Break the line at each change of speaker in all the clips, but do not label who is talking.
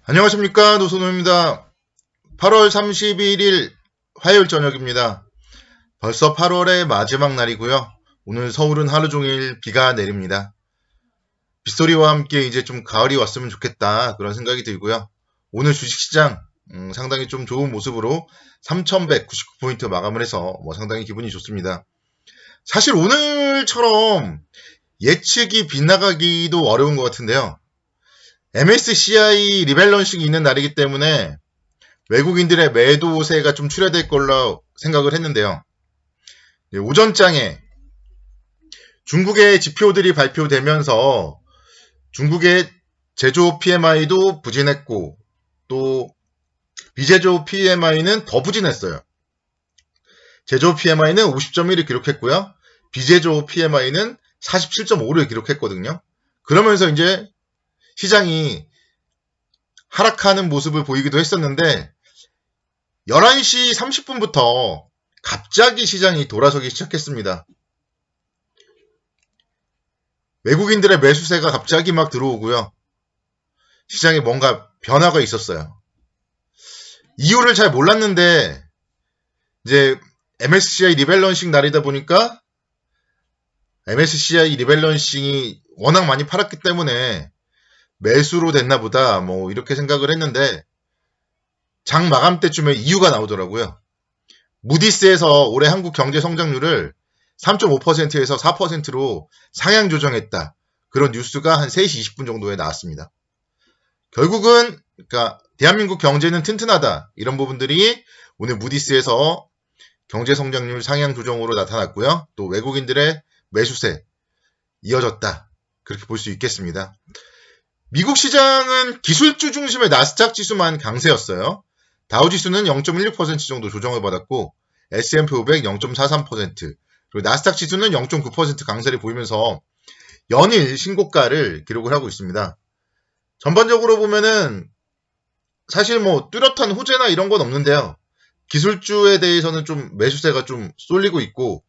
안녕하십니까, 노선호입니다. 8월 31일 화요일 저녁입니다. 벌써 8월의 마지막 날이고요. 오늘 서울은 하루 종일 비가 내립니다. 빗소리와 함께 이제 좀 가을이 왔으면 좋겠다, 그런 생각이 들고요. 오늘 주식시장 상당히 좀 좋은 모습으로 3199포인트 마감을 해서 상당히 기분이 좋습니다. 사실 오늘처럼 예측이 빗나가기도 어려운 것 같은데요. MSCI 리밸런싱이 있는 날이기 때문에 외국인들의 매도세가 좀 출현될 걸로 생각을 했는데요. 오전장에 중국의 지표들이 발표되면서 중국의 제조업 PMI도 부진했고 또 비제조업 PMI는 더 부진했어요. 제조업 PMI는 50.1을 기록했고요. 비제조업 PMI는 47.5를 기록했거든요. 그러면서 이제 시장이 하락하는 모습을 보이기도 했었는데 11시 30분부터 갑자기 시장이 돌아서기 시작했습니다. 외국인들의 매수세가 갑자기 막 들어오고요. 시장에 뭔가 변화가 있었어요. 이유를 잘 몰랐는데 이제 MSCI 리밸런싱 날이다 보니까 MSCI 리밸런싱이 워낙 많이 팔았기 때문에 매수로 됐나 보다 이렇게 생각을 했는데 장 마감 때쯤에 이유가 나오더라고요. 무디스에서 올해 한국 경제 성장률을 3.5%에서 4%로 상향 조정했다. 그런 뉴스가 한 3시 20분 정도에 나왔습니다. 결국은 그러니까 대한민국 경제는 튼튼하다. 이런 부분들이 오늘 무디스에서 경제 성장률 상향 조정으로 나타났고요. 또 외국인들의 매수세 이어졌다. 그렇게 볼 수 있겠습니다. 미국 시장은 기술주 중심의 나스닥 지수만 강세였어요. 다우지수는 0.16% 정도 조정을 받았고 S&P 500 0.43%, 그리고 나스닥 지수는 0.9% 강세를 보이면서 연일 신고가를 기록을 하고 있습니다. 전반적으로 보면은 사실 뚜렷한 호재나 이런 건 없는데요. 기술주에 대해서는 좀 매수세가 좀 쏠리고 있고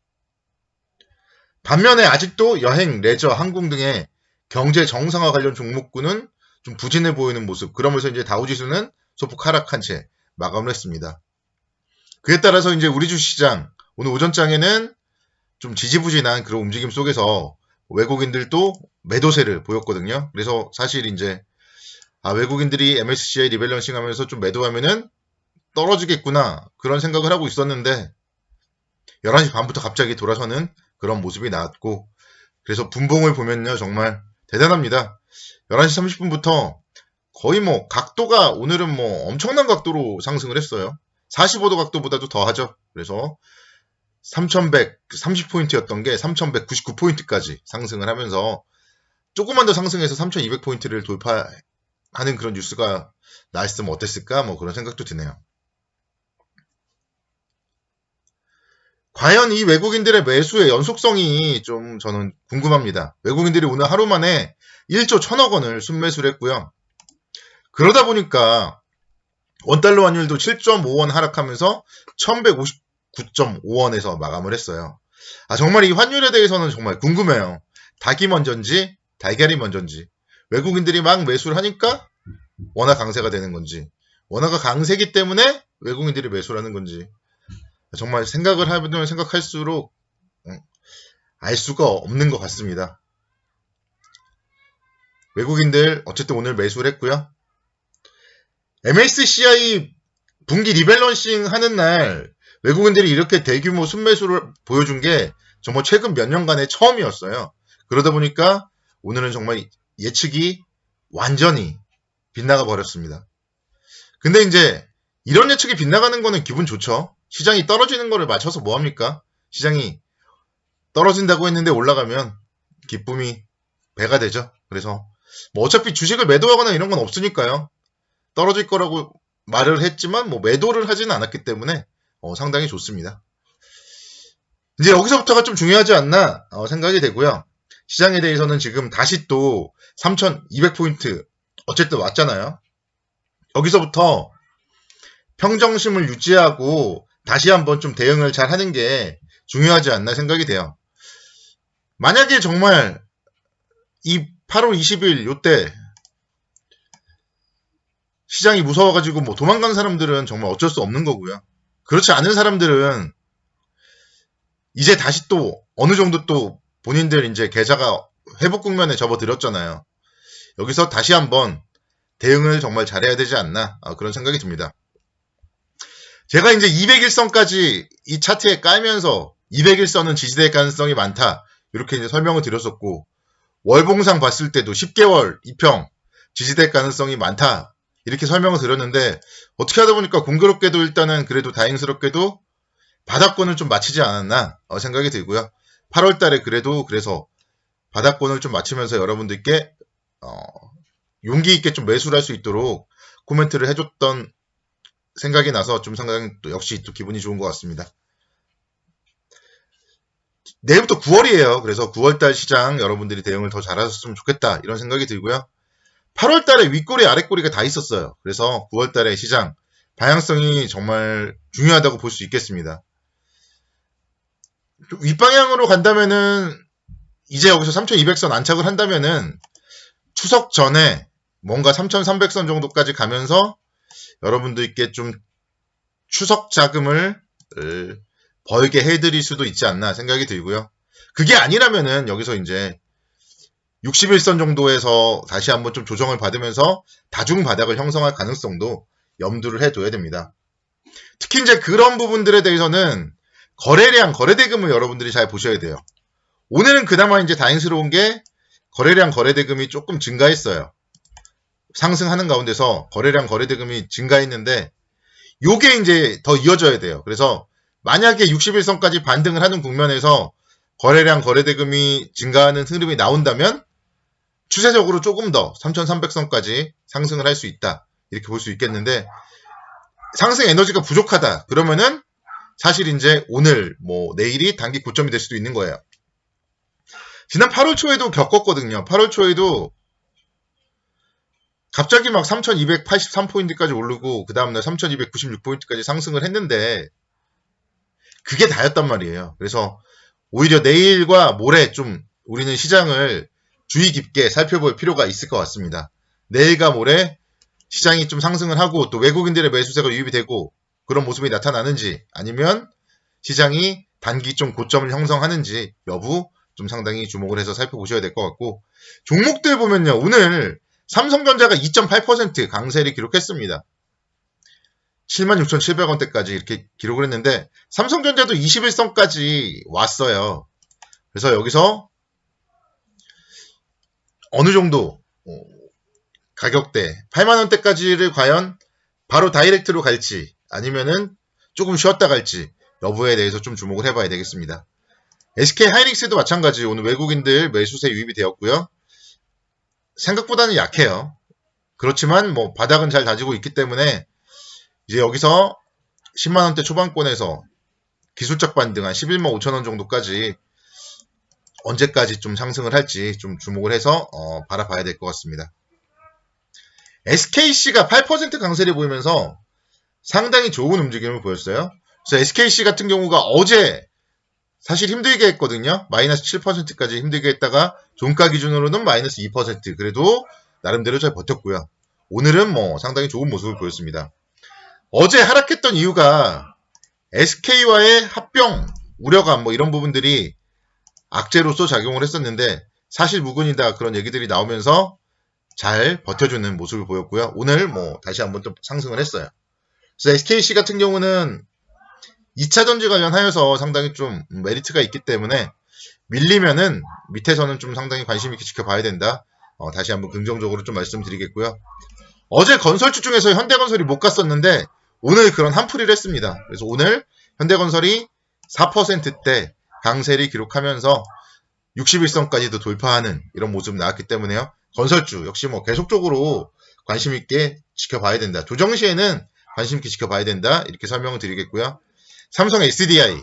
반면에 아직도 여행, 레저, 항공 등의 경제 정상화 관련 종목군은 좀 부진해 보이는 모습. 그러면서 이제 다우지수는 소폭 하락한 채 마감을 했습니다. 그에 따라서 이제 우리 주시장 오늘 오전장에는 좀 지지부진한 그런 움직임 속에서 외국인들도 매도세를 보였거든요. 그래서 사실 이제 외국인들이 MSCI 리밸런싱 하면서 좀 매도하면은 떨어지겠구나 그런 생각을 하고 있었는데 11시 반부터 갑자기 돌아서는 그런 모습이 나왔고 그래서 분봉을 보면요 정말 대단합니다. 11시 30분부터 거의 각도가 오늘은 엄청난 각도로 상승을 했어요. 45도 각도보다도 더 하죠. 그래서 3130포인트였던 게 3199포인트까지 상승을 하면서 조금만 더 상승해서 3200포인트를 돌파하는 그런 뉴스가 나왔으면 어땠을까 그런 생각도 드네요. 과연 이 외국인들의 매수의 연속성이 좀 저는 궁금합니다. 외국인들이 오늘 하루 만에 1조 1000억 원을 순매수를 했고요. 그러다 보니까 원달러 환율도 7.5원 하락하면서 1159.5원에서 마감을 했어요. 정말 이 환율에 대해서는 정말 궁금해요. 닭이 먼저인지 달걀이 먼저인지 외국인들이 막 매수를 하니까 원화 강세가 되는 건지 원화가 강세기 때문에 외국인들이 매수를 하는 건지 정말 생각을 하면 생각할수록 알 수가 없는 것 같습니다. 외국인들 어쨌든 오늘 매수를 했고요. MSCI 분기 리밸런싱 하는 날 외국인들이 이렇게 대규모 순매수를 보여준 게 정말 최근 몇 년간의 처음이었어요. 그러다 보니까 오늘은 정말 예측이 완전히 빗나가 버렸습니다. 근데 이제 이런 예측이 빗나가는 거는 기분 좋죠. 시장이 떨어지는 거를 맞춰서 뭐합니까? 시장이 떨어진다고 했는데 올라가면 기쁨이 배가 되죠. 그래서 어차피 주식을 매도하거나 이런 건 없으니까요. 떨어질 거라고 말을 했지만 매도를 하지는 않았기 때문에 상당히 좋습니다. 이제 여기서부터가 좀 중요하지 않나 생각이 되고요. 시장에 대해서는 지금 다시 또 3200포인트 어쨌든 왔잖아요. 여기서부터 평정심을 유지하고 다시 한번 좀 대응을 잘 하는 게 중요하지 않나 생각이 돼요. 만약에 정말 이 8월 20일 요때 시장이 무서워가지고 뭐 도망간 사람들은 정말 어쩔 수 없는 거고요. 그렇지 않은 사람들은 이제 다시 또 어느 정도 또 본인들 이제 계좌가 회복 국면에 접어들었잖아요. 여기서 다시 한번 대응을 정말 잘해야 되지 않나 그런 생각이 듭니다. 제가 이제 200일선까지 이 차트에 깔면서 200일선은 지지될 가능성이 많다 이렇게 이제 설명을 드렸었고 월봉상 봤을 때도 10개월 이평 지지될 가능성이 많다 이렇게 설명을 드렸는데 어떻게 하다 보니까 공교롭게도 일단은 그래도 다행스럽게도 바닥권을 좀 맞추지 않았나 생각이 들고요. 8월 달에 그래서 바닥권을 좀 맞추면서 여러분들께 용기 있게 좀 매수를 할 수 있도록 코멘트를 해줬던 생각이 나서 좀 상당히 또 역시 또 기분이 좋은 것 같습니다. 내일부터 9월이에요. 그래서 9월달 시장 여러분들이 대응을 더 잘하셨으면 좋겠다 이런 생각이 들고요. 8월달에 윗꼬리 아랫꼬리가 다 있었어요. 그래서 9월달에 시장 방향성이 정말 중요하다고 볼 수 있겠습니다. 윗방향으로 간다면은 이제 여기서 3200선 안착을 한다면은 추석 전에 뭔가 3300선 정도까지 가면서 여러분들께 좀 추석 자금을 벌게 해드릴 수도 있지 않나 생각이 들고요. 그게 아니라면은 여기서 이제 61선 정도에서 다시 한번 좀 조정을 받으면서 다중 바닥을 형성할 가능성도 염두를 해둬야 됩니다. 특히 이제 그런 부분들에 대해서는 거래량, 거래대금을 여러분들이 잘 보셔야 돼요. 오늘은 그나마 이제 다행스러운 게 거래량, 거래대금이 조금 증가했어요. 상승하는 가운데서 거래량, 거래대금이 증가했는데 요게 이제 더 이어져야 돼요. 그래서 만약에 61선까지 반등을 하는 국면에서 거래량, 거래대금이 증가하는 흐름이 나온다면 추세적으로 조금 더 3300선까지 상승을 할 수 있다. 이렇게 볼 수 있겠는데 상승 에너지가 부족하다. 그러면은 사실 이제 오늘 뭐 내일이 단기 고점이 될 수도 있는 거예요. 지난 8월 초에도 겪었거든요. 8월 초에도 갑자기 막 3283포인트까지 오르고 그 다음날 3296포인트까지 상승을 했는데 그게 다였단 말이에요. 그래서 오히려 내일과 모레 좀 우리는 시장을 주의 깊게 살펴볼 필요가 있을 것 같습니다. 내일과 모레 시장이 좀 상승을 하고 또 외국인들의 매수세가 유입이 되고 그런 모습이 나타나는지 아니면 시장이 단기 좀 고점을 형성하는지 여부 좀 상당히 주목을 해서 살펴보셔야 될 것 같고 종목들 보면요. 오늘 삼성전자가 2.8% 강세를 기록했습니다. 76,700원대까지 이렇게 기록을 했는데 삼성전자도 21선까지 왔어요. 그래서 여기서 어느 정도 가격대 8만원대까지를 과연 바로 다이렉트로 갈지 아니면은 조금 쉬었다 갈지 여부에 대해서 좀 주목을 해봐야 되겠습니다. SK 하이닉스도 마찬가지 오늘 외국인들 매수세 유입이 되었고요. 생각보다는 약해요. 그렇지만 뭐 바닥은 잘 다지고 있기 때문에 이제 여기서 10만원대 초반권에서 기술적 반등 한 11만 5천원 정도까지 언제까지 좀 상승을 할지 좀 주목을 해서 바라봐야 될 것 같습니다. SKC가 8% 강세를 보이면서 상당히 좋은 움직임을 보였어요. 그래서 SKC 같은 경우가 어제 사실 힘들게 했거든요. 마이너스 7%까지 힘들게 했다가 종가 기준으로는 마이너스 2%. 그래도 나름대로 잘 버텼고요. 오늘은 뭐 상당히 좋은 모습을 보였습니다. 어제 하락했던 이유가 SK와의 합병 우려감 뭐 이런 부분들이 악재로서 작용을 했었는데 사실 무근이다 그런 얘기들이 나오면서 잘 버텨주는 모습을 보였고요. 오늘 뭐 다시 한번 또 상승을 했어요. 그래서 SKC 같은 경우는 2차전지 관련하여서 상당히 좀 메리트가 있기 때문에 밀리면은 밑에서는 좀 상당히 관심 있게 지켜봐야 된다. 다시 한번 긍정적으로 좀 말씀드리겠고요. 어제 건설주 중에서 현대건설이 못 갔었는데 오늘 그런 한풀이를 했습니다. 그래서 오늘 현대건설이 4%대 강세를 기록하면서 61선까지도 돌파하는 이런 모습이 나왔기 때문에요. 건설주 역시 뭐 계속적으로 관심 있게 지켜봐야 된다. 조정 시에는 관심 있게 지켜봐야 된다. 이렇게 설명을 드리겠고요. 삼성 SDI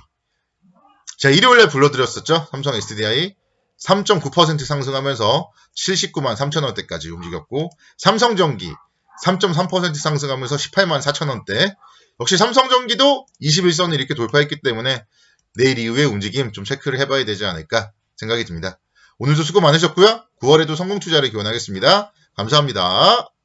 제가 일요일에 불러드렸었죠. 삼성 SDI 3.9% 상승하면서 79만 3천원대까지 움직였고 삼성전기 3.3% 상승하면서 18만 4천원대 역시 삼성전기도 21선을 이렇게 돌파했기 때문에 내일 이후의 움직임 좀 체크를 해봐야 되지 않을까 생각이 듭니다. 오늘도 수고 많으셨고요. 9월에도 성공 투자를 기원하겠습니다. 감사합니다.